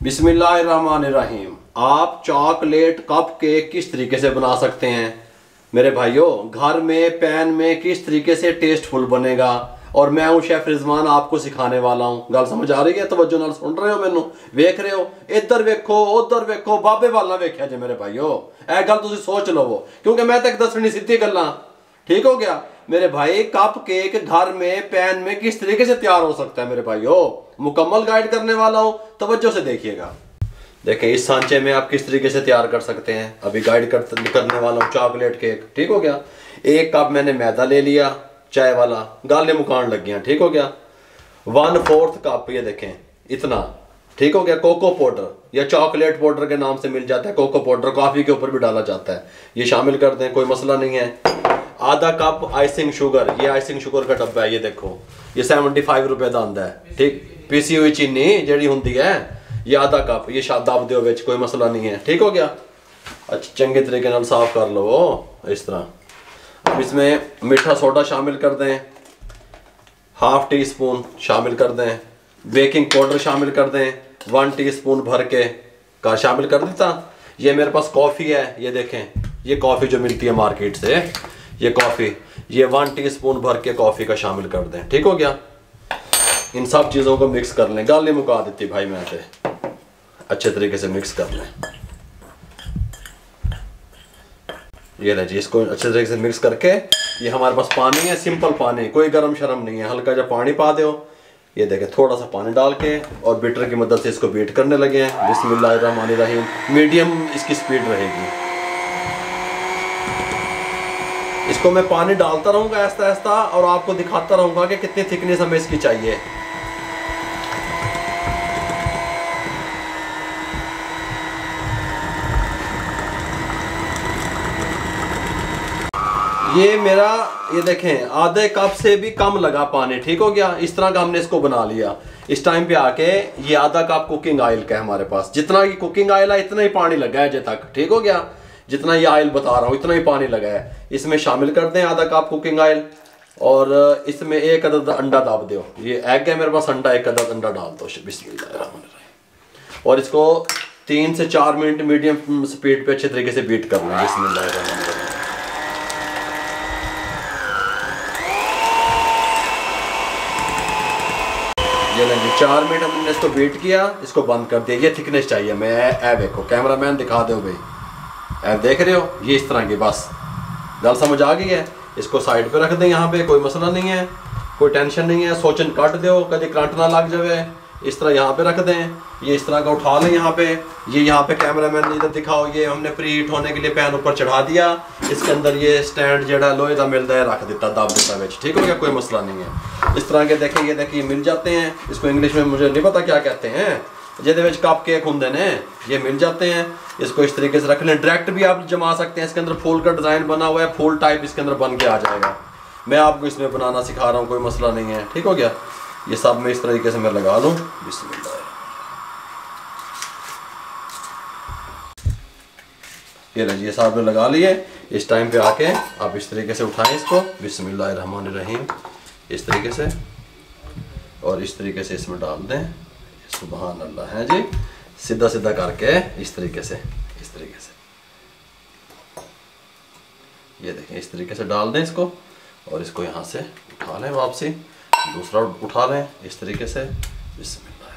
बिस्मिल्लाहिर्रहमानिर्रहीम। आप chocolate cup cake किस तरीके से बना सकते हैं मेरे भाइयों, घर में पैन में किस तरीके से टेस्टफुल बनेगा। और मैं हूं शेफ रिजवान, आपको सिखाने वाला हूं। गल समझ आ रही है? तवज्जो नाल सुन रहे हो, मैनू वेख रहे हो? इधर वेखो उधर वेखो, बाबे वाला वेख्या जे मेरे भाइयों। ए गल तुसीं सोच लवो, क्योंकि मैं तक दसनी सीधी गल्लां। ठीक हो गया मेरे भाई। कप केक घर में पैन में किस तरीके से तैयार हो सकता है मेरे भाइयों, मुकम्मल गाइड करने वाला हूं, तवज्जो से देखिएगा। देखें इस सांचे में आप किस तरीके से तैयार कर सकते हैं, अभी गाइड करने वाला हूं चॉकलेट केक। ठीक हो गया। एक कप मैंने मैदा ले लिया, चाय वाला, गाले मुकान लग गया। ठीक हो गया। 1/4 कप, ये देखें इतना। ठीक हो गया। कोको पाउडर या चॉकलेट पाउडर के नाम से मिल जाता है, कोको पाउडर कॉफी के ऊपर भी डाला जाता है, ये शामिल कर दें, कोई मसला नहीं है। आधा कप आइसिंग शुगर, ये आइसिंग शुगर का डब्बा है, ये देखो, ये 75 रुपए का आंदा है। ठीक, पीसी हुई चीनी जेडी होंगी है, ये आधा कप, ये दब दो विच, कोई मसला नहीं है। ठीक हो गया। अच्छा चंगे तरीके नाल साफ कर लो इस तरह। अब इसमें मीठा सोडा शामिल कर दें, 1/2 टीस्पून शामिल कर दें। बेकिंग पाउडर शामिल कर दें, 1 टीस्पून भर के का शामिल कर देता। ये मेरे पास कॉफ़ी है, ये देखें, ये कॉफ़ी जो मिलती है मार्केट से, ये कॉफ़ी, ये 1 टीस्पून भर के कॉफ़ी का शामिल कर दें। ठीक हो गया। इन सब चीज़ों को मिक्स कर लें। गाली मुका देती भाई मैं से, अच्छे तरीके से मिक्स कर लें। ये ले जी, इसको अच्छे तरीके से मिक्स करके, ये हमारे पास पानी है, सिंपल पानी, कोई गरम शरम नहीं है, हल्का जब पानी पा दो। ये देखें थोड़ा सा पानी डाल के और बीटर की मदद से इसको बीट करने लगे हैं। बिस्मिल्लाहिर्रहमानिर्रहीम। मीडियम इसकी स्पीड रहेगी। इसको मैं पानी डालता रहूंगा ऐसा ऐसा, और आपको दिखाता रहूंगा कि कितनी थिकनेस हमें इसकी चाहिए। ये मेरा, ये देखें आधे कप से भी कम लगा पानी। ठीक हो गया। इस तरह का हमने इसको बना लिया। इस टाइम पे आके ये आधा कप कुकिंग ऑयल का है हमारे पास, जितना ये कुकिंग ऑयल है इतना ही पानी लगा है अजय तक। ठीक हो गया। जितना ये ऑयल बता रहा हूँ इतना ही पानी लगा है। इसमें शामिल कर दें आधा कप कुकिंग ऑयल, और इसमें 1 अदद अंडा डाल दो। ये एग है मेरे पास, अंडा 1 अदद अंडा डाल दो। बिस्मिल्लाहिर्रहमानिर्रहीम। और इसको 3 से 4 मिनट मीडियम स्पीड पे अच्छे तरीके से बीट करना है। बिस्मिल्लाहिर्रहमानिर्रहीम। ये लेंगे 4 मिनट हमने इसको बीट किया, इसको बंद कर दिया। ये थिकनेस चाहिए मैं, ए देखो कैमरामैन दिखा दो भाई, ए देख रहे हो, ये इस तरह की, बस गल समझ आ गई है। इसको साइड पे रख दें, यहाँ पे कोई मसला नहीं है, कोई टेंशन नहीं है। सोचन काट दो, कभी करंट ना लग जाए, इस तरह यहाँ पे रख दें। ये इस तरह का उठा लें यहाँ पे। ये यहाँ पे कैमरामैन इधर दिखाओ, ये हमने प्री हीट होने के लिए पैन ऊपर चढ़ा दिया। इसके अंदर ये स्टैंड जड़ा लोहे का मिलता है, रख देता, दाब देता बिच। ठीक हो गया, कोई मसला नहीं है। इस तरह के देखें, ये देखिए मिल जाते हैं। इसको इंग्लिश में मुझे नहीं पता क्या कहते हैं, जिहदे कप केक होंगे ने, ये मिल जाते हैं। इसको इस तरीके से रख लें। डायरेक्ट भी आप जमा सकते हैं, इसके अंदर फूल का डिज़ाइन बना हुआ है, फूल टाइप इसके अंदर बन के आ जाएगा। मैं आपको इसमें बनाना सिखा रहा हूँ, कोई मसला नहीं है। ठीक हो गया। ये सब मैं इस तरीके से मैं लगा लूँ। बिस्मिल्लाह। ये लीजिए साहब ने लगा लिए। इस टाइम पे आके आप इस तरीके से उठाएं इसको। बिस्मिल्लाहिर्रहमानिर्रहीम। इस तरीके से, और इस तरीके से इसमें डाल दें। सुभान अल्लाह है जी। सीधा सीधा करके इस तरीके से, इस तरीके से, ये देखें इस तरीके से डाल दें इसको, और इसको यहाँ से उठा लें वापसी, दूसरा उठा लें इस तरीके से। बिस्मिल्लाह।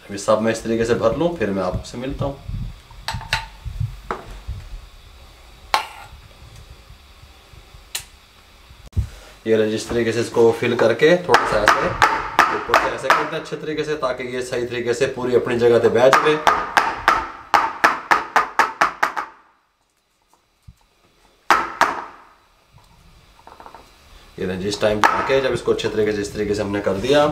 अभी सब मैं इस तरीके से भर लूँ, फिर मैं आपसे मिलता हूँ। ये जिस तरीके से इसको फिल करके थोड़ा सा ऐसे ऊपर से ऐसे करते हैं अच्छे तरीके से, ताकि ये सही तरीके से पूरी अपनी जगह पे बैठ जाए। ये जिस टाइम पे आके जब इसको अच्छे तरीके से इस तरीके से हमने कर दिया,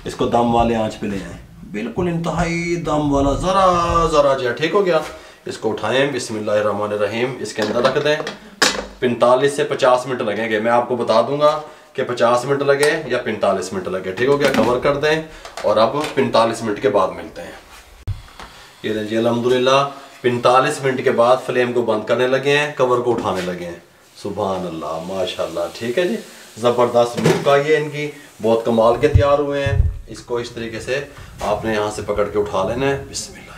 इसको दम वाले आंच पे ले जाएं, बिल्कुल इंतहाई दम वाला, जरा जरा जो। ठीक हो गया। इसको उठाएं। बिस्मिल्लाहिर्रहमानिर्रहीम। इसके अंदर रख दें। 45 से 50 मिनट लगेंगे, मैं आपको बता दूंगा कि 50 मिनट लगे या 45 मिनट लगे। ठीक हो गया। कवर कर दें, और अब 45 मिनट के बाद मिलते हैं। ये लीजिए अल्हम्दुलिल्लाह 45 मिनट के बाद फ्लेम को बंद करने लगे हैं, कवर को उठाने लगे हैं। सुभान अल्लाह, माशाल्लाह। ठीक है जी, ज़बरदस्त लुक आई है इनकी, बहुत कमाल के तैयार हुए हैं। इसको इस तरीके से आपने यहाँ से पकड़ के उठा लेना है। बिस्मिल्लाह।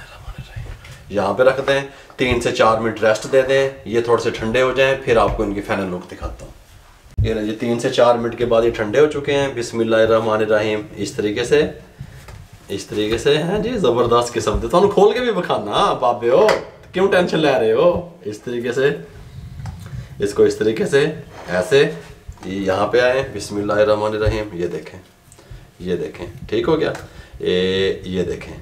यहाँ पे रख दें, 3 से 4 मिनट रेस्ट दे दें, ये थोड़े से ठंडे हो जाएं, फिर आपको इनकी फाइनल लुक दिखाता हूँ। ये ना जी 3 से 4 मिनट के बाद ये ठंडे हो चुके हैं। बिस्मिल्लाहिर्रहमानिर्रहीम। इस तरीके से हैं जी, ज़बरदस्त किस्म दे। तो खोल के भी बखाना बाबे हो, क्यों टेंशन ले रहे हो। इस तरीके से इसको इस तरीके से ऐसे यहाँ पे आए, बिस्मिल्लाहिर्रहमानिर्रहीम। ये देखें ठीक हो गया। ये देखें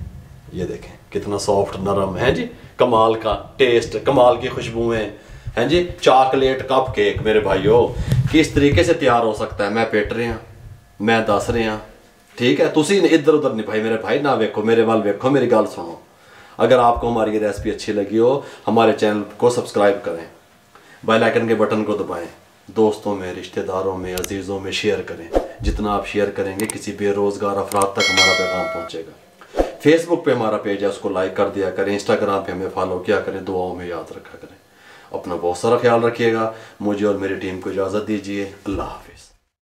कितना सॉफ्ट नरम है जी, कमाल का टेस्ट, कमाल की खुशबुएं हैं जी। चॉकलेट कप केक मेरे भाइयों किस तरीके से तैयार हो सकता है, मैं पेट रहा, मैं दस रहा, ठीक है। तुसी इधर उधर नहीं भाई, मेरे भाई ना वेखो, मेरे वाल वेखो, मेरी गल सुनो। अगर आपको हमारी ये रेसिपी अच्छी लगी हो, हमारे चैनल को सब्सक्राइब करें, बेल आइकन के बटन को दबाएं, दोस्तों में, रिश्तेदारों में, अजीज़ों में शेयर करें। जितना आप शेयर करेंगे किसी बेरोज़गार अफराद तक हमारा पैगाम पहुंचेगा। फेसबुक पे हमारा पेज है, उसको लाइक कर दिया करें, इंस्टाग्राम पे हमें फॉलो किया करें, दुआओं में याद रखा करें। अपना बहुत सारा ख्याल रखिएगा। मुझे और मेरी टीम को इजाज़त दीजिए। अल्लाह हाफिज़।